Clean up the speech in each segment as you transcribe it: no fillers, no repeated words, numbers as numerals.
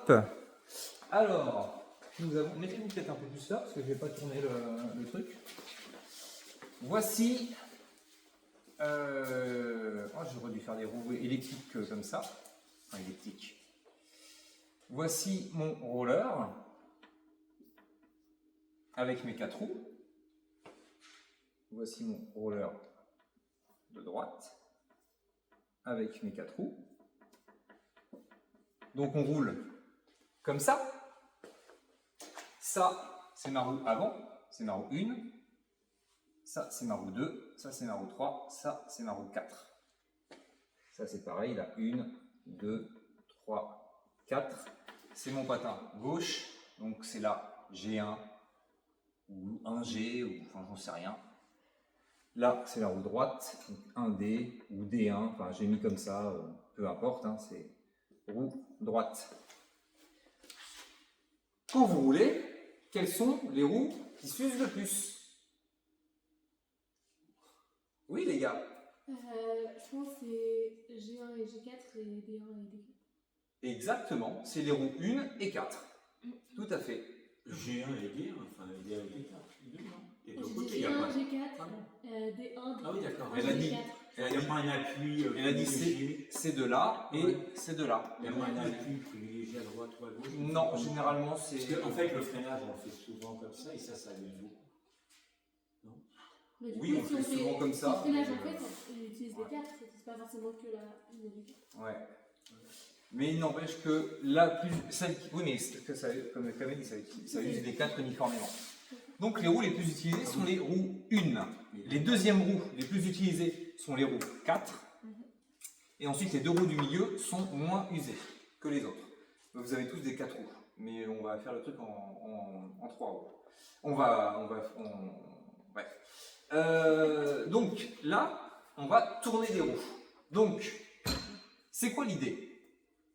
Hop. Alors, nous avons... Mettez-vous peut-être un peu plus là, parce que je ne vais pas tourner le truc. Voici... j'aurais dû faire des roues électriques comme ça. Enfin, électriques. Voici mon roller avec mes 4 roues. Voici mon roller de droite avec mes 4 roues. Donc on roule comme ça. Ça, c'est ma roue avant, c'est ma roue 1. Ça, c'est ma roue 2. Ça, c'est ma roue 3. Ça, c'est ma roue 4. Ça, c'est pareil, là. 1, 2, 3, 4. C'est mon patin gauche. Donc, c'est là G1 ou 1G, ou enfin, j'en sais rien. Là, c'est la roue droite. Donc 1D ou D1. Enfin, j'ai mis comme ça, peu importe. Hein, c'est roue droite. Quand vous roulez, quelles sont les roues qui s'usent le plus? Oui, les gars. Je pense que c'est G1 et G4 et D1 et D4. Exactement, c'est les roues 1 et 4. Tout à fait. G1 et D1, enfin D1 et D4, les deux, non? Et de J'ai côté, dit il y a G1, pas... G4, Ah bon? D1, D4. Ah oui, d'accord. Elle a dit, G4. elle Il n'y a a dit, pas un appui elle a dit c'est de là et c'est de là. Il n'y a pas un appui privilégié à droite ou à gauche? Non, généralement c'est... Parce qu'en fait, le freinage, on le fait souvent comme ça, et ça use beaucoup. Non? Mais du Oui, coup, on si le fait souvent comme ça. Si on fait en fait, on utilise les 4, ça n'utilise pas forcément que la 1 et les 4. Ouais. Mais il n'empêche que la plus... Celle qui, oui, mais que ça, comme Kamel dit, ça use les 4 uniformément. Donc les roues les plus utilisées sont les roues 1. Les deuxièmes roues les plus utilisées sont les roues 4. Et ensuite les deux roues du milieu sont moins usées que les autres. Vous avez tous des 4 roues. Mais on va faire le truc en 3 roues. Bref. Donc là, on va tourner des roues. Donc, c'est quoi l'idée?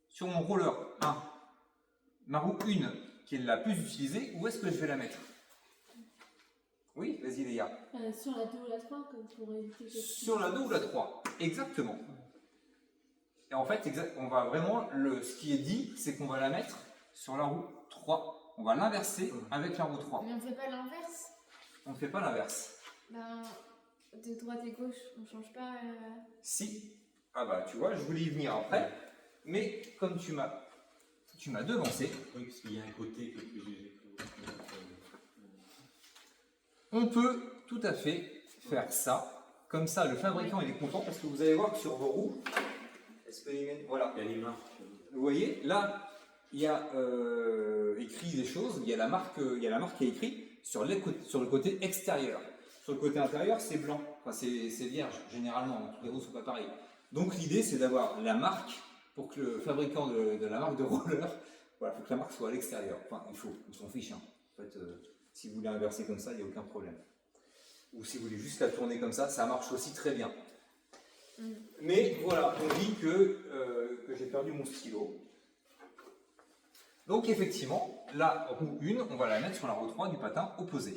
Sur mon roller 1, ma roue 1 qui est la plus utilisée, où est-ce que je vais la mettre? Oui, vas-y les gars. Sur la 2 ou la 3, comme pour éviter que... Sur la 2 ou la 3, exactement. Et en fait, on va vraiment, ce qui est dit, c'est qu'on va la mettre sur la roue 3. On va l'inverser avec la roue 3. Mais on ne fait pas l'inverse. On ne fait pas l'inverse. Ben, de droite et gauche, on ne change pas. Si. Ah bah tu vois, je voulais y venir après. Mais comme tu m'as devancé. Oui, parce qu'il y a un côté que plus usé que l'autre. On peut tout à fait faire ça. Comme ça, le fabricant il est content parce que vous allez voir que sur vos roues, voilà. Il y a les marques. Vous voyez, là, il y a écrit des choses. Il y a la marque qui est écrite sur le côté extérieur. Sur le côté intérieur, c'est blanc. Enfin, c'est vierge généralement. Toutes les roues sont pas pareilles. Donc l'idée, c'est d'avoir la marque pour que le fabricant de la marque de roller, voilà, faut que la marque soit à l'extérieur. Enfin, on s'en fiche. Hein. En fait, si vous voulez inverser comme ça, il n'y a aucun problème. Ou si vous voulez juste la tourner comme ça marche aussi très bien. Mais voilà, on dit que j'ai perdu mon stylo. Donc effectivement, la roue 1, on va la mettre sur la roue 3 du patin opposé.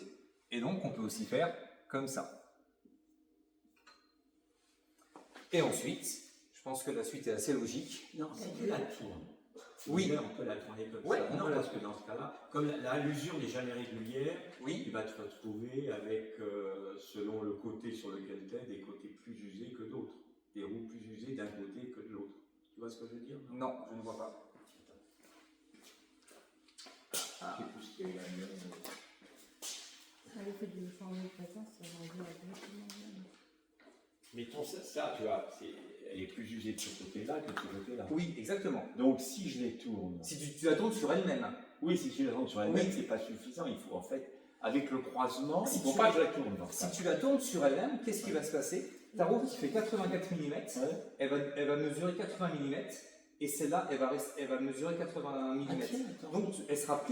Et donc on peut aussi faire comme ça. Et ensuite, je pense que la suite est assez logique. Non, si tu la tournes. Oui. On peut la tourner comme Ouais, ça. on Non, peut parce que dans ce cas-là, comme la l'usure n'est jamais régulière, Oui. tu vas te retrouver avec, selon le côté sur lequel tu es, des côtés plus usés que d'autres. Des roues plus usées d'un côté que de l'autre. Tu vois ce que je veux dire? Non, je ne vois pas. Ah. Je sais plus ce qu'il y a eu. Le fait de changer de patin, ça va dire exactement. Mettons ça, tu vois, elle est plus usée de ce côté-là que de ce côté-là. Oui, exactement. Donc si je les tourne. Si tu la tournes sur elle-même. Oui, si je la tourne sur elle-même, c'est pas suffisant. Il faut en fait, avec le croisement, il ne faut pas que je la tourne. Si tu la tournes sur elle-même, qu'est-ce qui va se passer? Ta roue qui fait 84 mm, elle va mesurer 80 mm, et celle-là, elle va mesurer 81 mm. Donc elle sera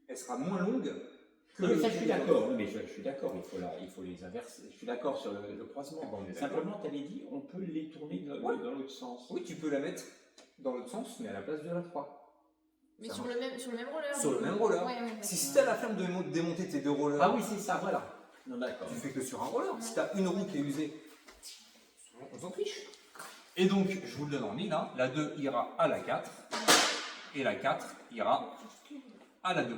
elle sera moins longue. Mais ça, je suis d'accord. Mais je suis d'accord. Il faut les inverser. Je suis d'accord sur le croisement. Bon, simplement, tu avais dit, on peut les tourner dans l'autre sens. Oui, tu peux la mettre dans l'autre sens, mais à la place de la 3. Mais sur le même roller. Sur le même roller. Ouais, Si tu as la flemme de démonter tes deux rollers, Ah oui, c'est ça, voilà. Non, d'accord. tu fais que sur un roller. Si tu as une roue qui est usée, on s'en fiche. Et donc, je vous le donne en mille, hein. La 2 ira à la 4. et la 4 ira à la 2.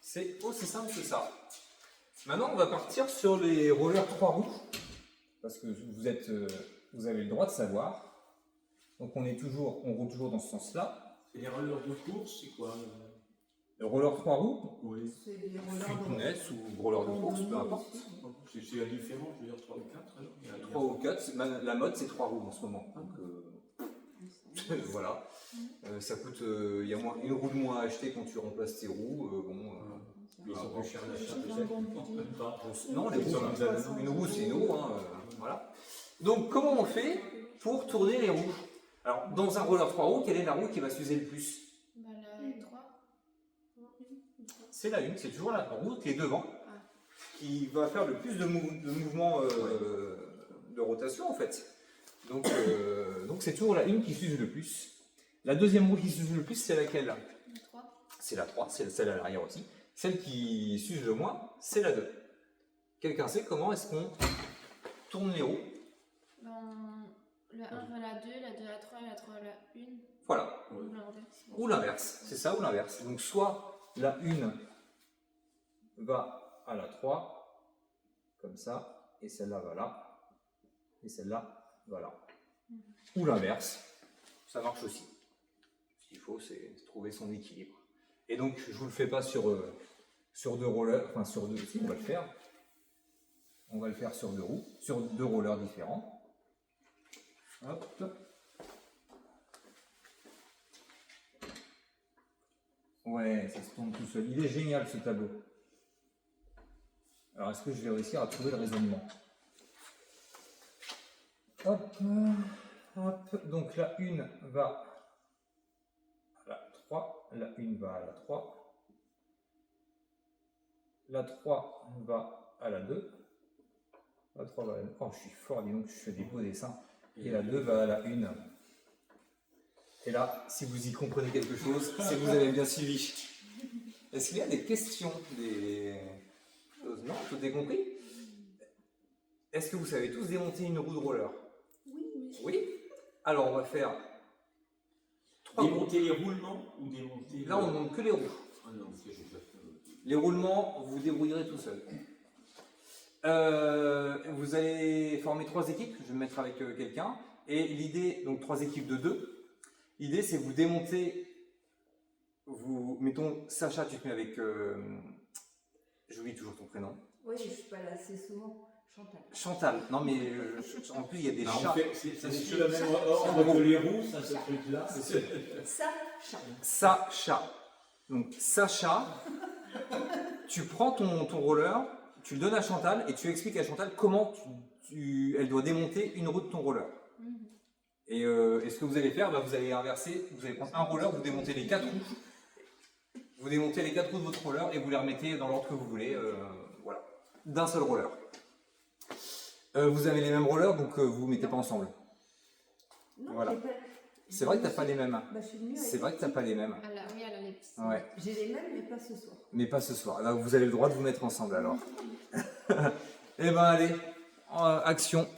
C'est aussi simple que ça. Maintenant, on va partir sur les rollers 3 roues, parce que vous avez le droit de savoir. Donc on roule toujours dans ce sens-là. Et les rollers de course, c'est quoi Le roller 3 roues, Oui. C'est des rollers fitness ou roller de course, peu importe. C'est la différence, je veux dire 3 ou 4 alors il y a- 3 ou 4, la mode c'est 3 roues en ce moment. Donc voilà. Ça coûte, il y a une roue de moins à acheter quand tu remplaces tes roues. Ils sont plus chers à l'achat J'ai peut-être. un bon budget. Non, les roues, une roue c'est une roue. Voilà. Donc comment on fait pour tourner les roues? Alors dans un roller 3 roues, quelle est la roue qui va s'user le plus? Bah, la 3. C'est la 1, c'est toujours la roue qui est devant, qui va faire le plus de mouvements de rotation en fait. Donc c'est toujours la 1 qui s'use le plus. La deuxième roue qui s'use le plus, c'est laquelle? La 3. C'est la 3, c'est celle à l'arrière aussi. Celle qui s'use le moins, c'est la 2. Quelqu'un sait comment est-ce qu'on tourne les roues? Ben, la 1 va à la 2, la 2 à la 3, la 3 à la 1. Voilà. Ou l'inverse. Ou l'inverse, c'est ça ou l'inverse. Donc soit la 1 va à la 3, comme ça, et celle-là va là, et celle-là va là. Ou l'inverse, ça marche aussi. Ce qu'il faut, c'est trouver son équilibre. Et donc, je ne vous le fais pas sur 2 rollers, enfin sur 2 aussi, on va le faire. On va le faire sur 2 roues, sur 2 rollers différents. Hop. Ouais, ça se tourne tout seul. Il est génial ce tableau. Alors, est-ce que je vais réussir à trouver le raisonnement? Hop, hop. Donc la 1 va à la 3, la 1 va à la 3, la 3 va à la 2, la 3 va à la 2. Oh, je suis fort, dis donc, je fais des beaux dessins. Et la 2 va à la 1. Et là, si vous y comprenez quelque chose, c'est que vous avez bien suivi. Est-ce qu'il y a des questions, des choses? Non, tout est compris? Est-ce que vous savez tous démonter une roue de roller? Oui. Alors on va faire 3 roues. Démonter les roulements ou démonter. Là on ne monte que les roues. Ah non, c'est juste la fin. Les roulements, vous vous débrouillerez tout seul. Vous allez former 3 équipes, je vais me mettre avec quelqu'un. Et l'idée, donc 3 équipes de 2. L'idée c'est vous démonter, mettons Sacha, tu te mets avec, j'oublie toujours ton prénom. Oui, je suis pas là assez souvent. Chantal. Chantal, non mais en plus il y a des Ah, chats. ça suit la même ordre que les roues, ça, ce truc-là. Ça, Charles. Sacha. Donc Sacha, tu prends ton roller, tu le donnes à Chantal et tu expliques à Chantal comment elle doit démonter une roue de ton roller. Et ce que vous allez faire, vous allez inverser, vous allez prendre un roller, vous démontez les 4 roues. Vous démontez les 4 roues de votre roller et vous les remettez dans l'ordre que vous voulez, voilà, d'un seul roller. Vous avez les mêmes rollers, donc vous ne mettez pas ensemble. Non, Voilà. j'ai pas. C'est vrai que tu n'as pas les mêmes. Bah, je suis venue C'est avec vrai que tu n'as pas les mêmes. Oui, elle a les petits. Ouais. J'ai les mêmes, mais pas ce soir. Mais pas ce soir. Là, vous avez le droit de vous mettre ensemble alors. Eh ben allez, action.